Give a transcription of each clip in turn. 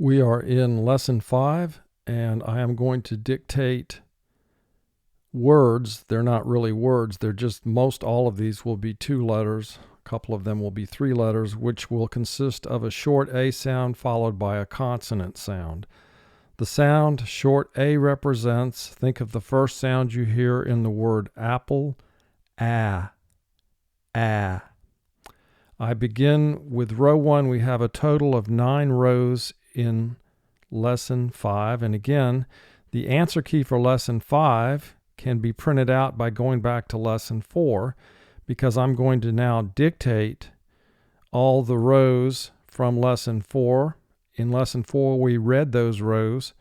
We are in lesson 5, and I am going to dictate words. They're not really words. They're just, most all of these will be 2 letters. A couple of them will be 3 letters, which will consist of a short A sound followed by a consonant sound. The sound short A represents, think of the first sound you hear in the word apple, ah, ah. I begin with row 1. We have a total of 9 rows in lesson 5. And again, the answer key for lesson 5 can be printed out by going back to lesson 4, because I'm going to now dictate all the rows from lesson 4. In lesson 4, we read those rows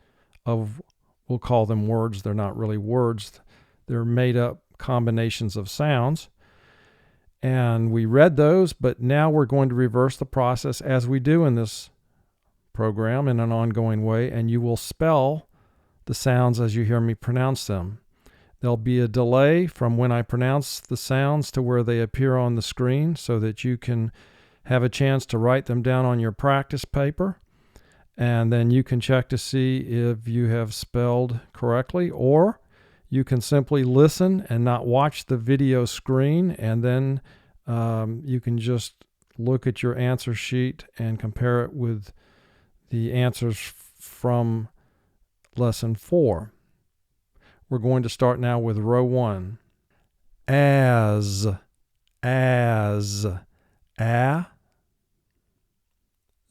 of, we'll call them words. They're not really words. They're made up combinations of sounds. And we read those, but now we're going to reverse the process as we do in this program in an ongoing way, and you will spell the sounds as you hear me pronounce them. There'll be a delay from when I pronounce the sounds to where they appear on the screen so that you can have a chance to write them down on your practice paper, and then you can check to see if you have spelled correctly, or you can simply listen and not watch the video screen, and then you can just look at your answer sheet and compare it with the answers from lesson 4. We're going to start now with row 1. As, a,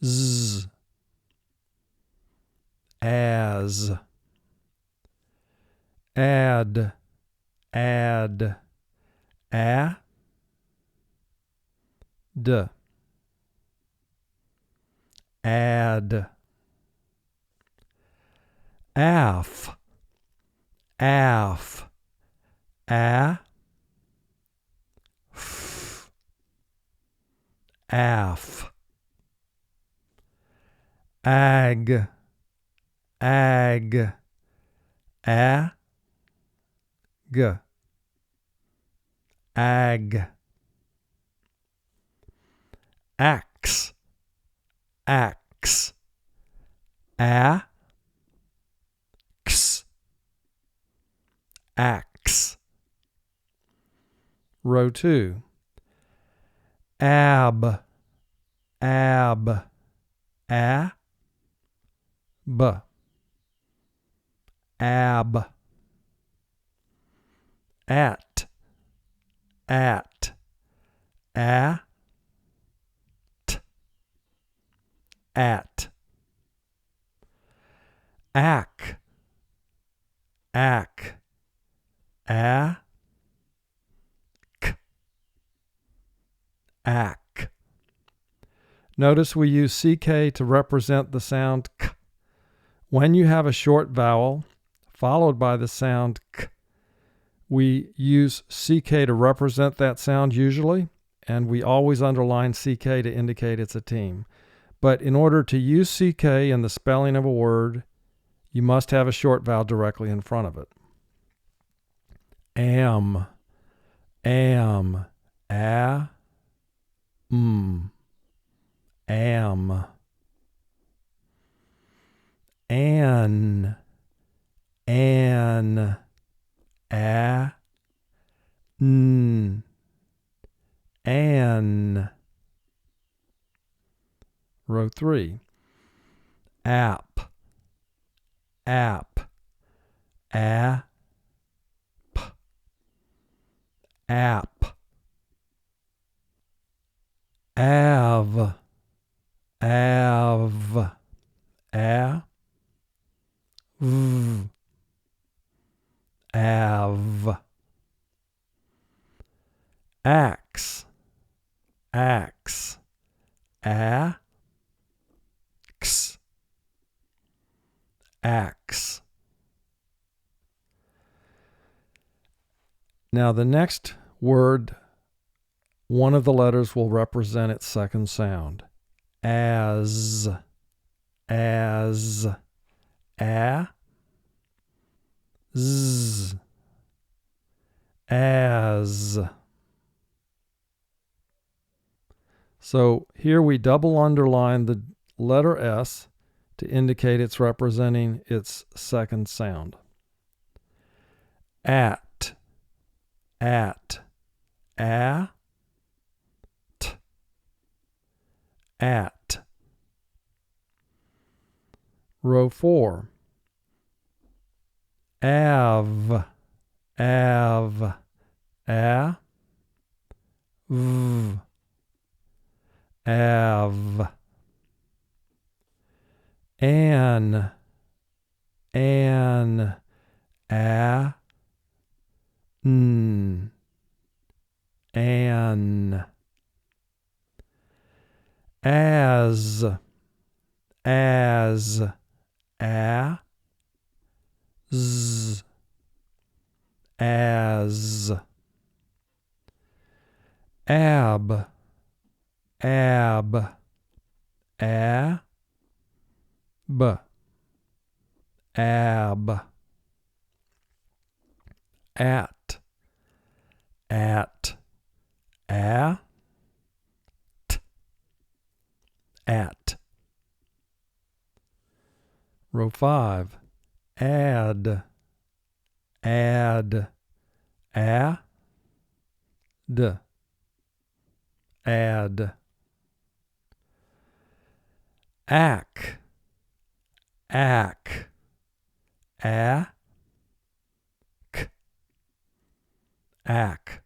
z, as, add, a, d, add, af, a, f, af, ag, a, g, ag, ax, a, x, ax. Row 2. Ab, a, b, ab, at, a, t, at, ack, a, k, ack. Notice we use CK to represent the sound k. When you have a short vowel followed by the sound k, we use CK to represent that sound usually, and we always underline CK to indicate it's a team. But in order to use CK in the spelling of a word, you must have a short vowel directly in front of it. Am, a, am, am, an, a, n, an. Row 3. App, a, p, app, av, v, av, ax, x, ax. Now the next word, one of the letters will represent its second sound. As, a, z, as. So here we double underline the letter S to indicate it's representing its second sound. At, a, t, at. Row 4. Av, a, v, av. An, a, n, an. As, a, z, as. Ab, a, b, ab. At, a, t, at. Row 5. Add, a, d, add. Ack, a, k, ack.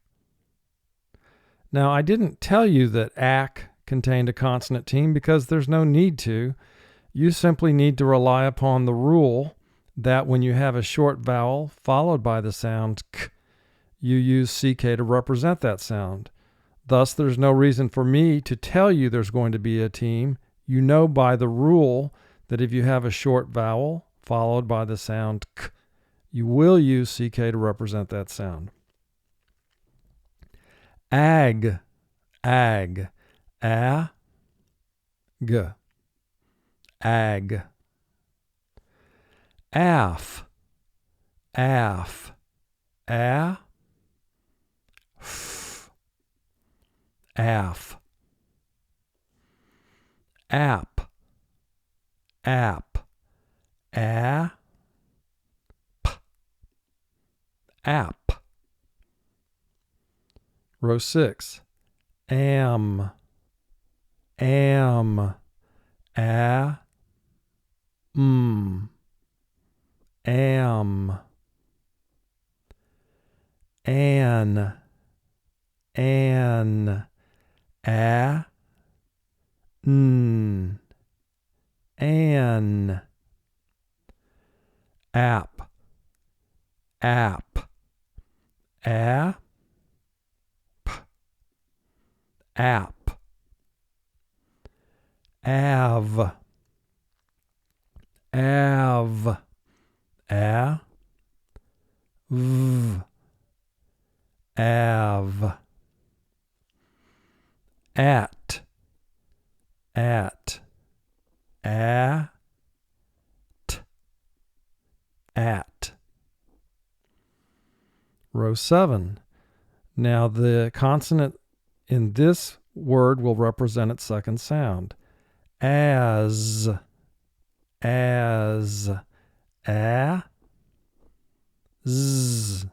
Now, I didn't tell you that ack contained a consonant team because there's no need to. You simply need to rely upon the rule that when you have a short vowel followed by the sound k, you use CK to represent that sound. Thus, there's no reason for me to tell you there's going to be a team. You know by the rule that if you have a short vowel followed by the sound k, you will use CK to represent that sound. Ag, a, g, ag. Af, a, f, af. App, a, p, app. Row 6. Am, a, m, am. An, a, n, an. App, a, p, app. Av, a, v, av. At, a, t, at. Row 7. Now the consonant in this word will represent its second sound. As, a, z,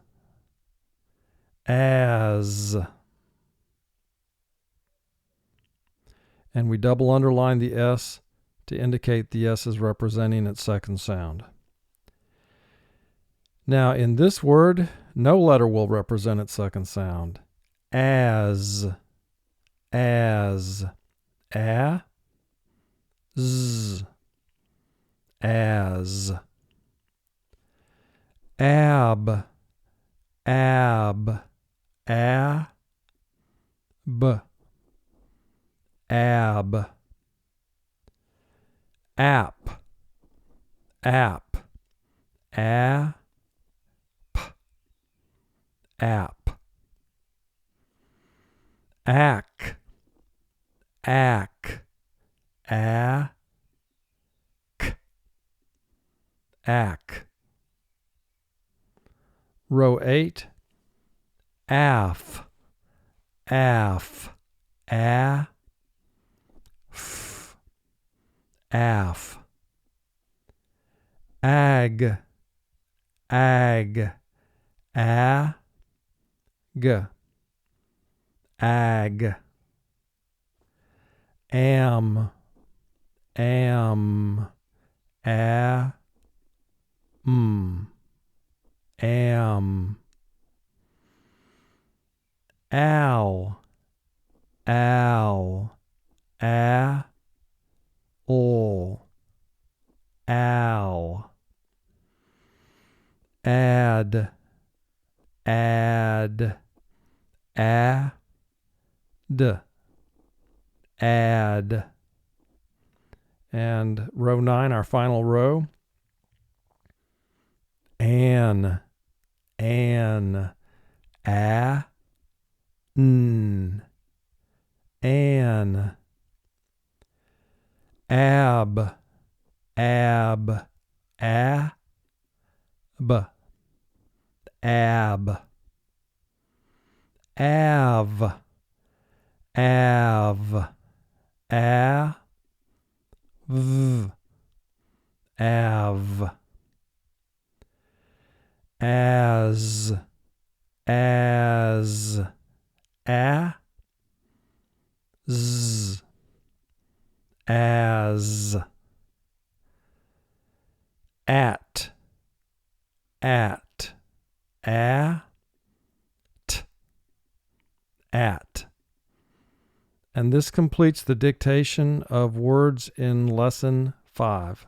as. And we double underline the S to indicate the S is representing its second sound. Now in this word, no letter will represent its second sound. As, a, z, as. Ab, a, b, ab. App, a, p, app. Ack, a, k, ack. Row 8. Af, a, f, af. ag, ag, ag, ag, am, am, am, ow, ow, ow, ow, add, add, add, add. And row 9, our final row. An, an, an, an, ab, ab, ab, ab, av, av, v, av, as, z, as, at, at. And this completes the dictation of words in Lesson 5.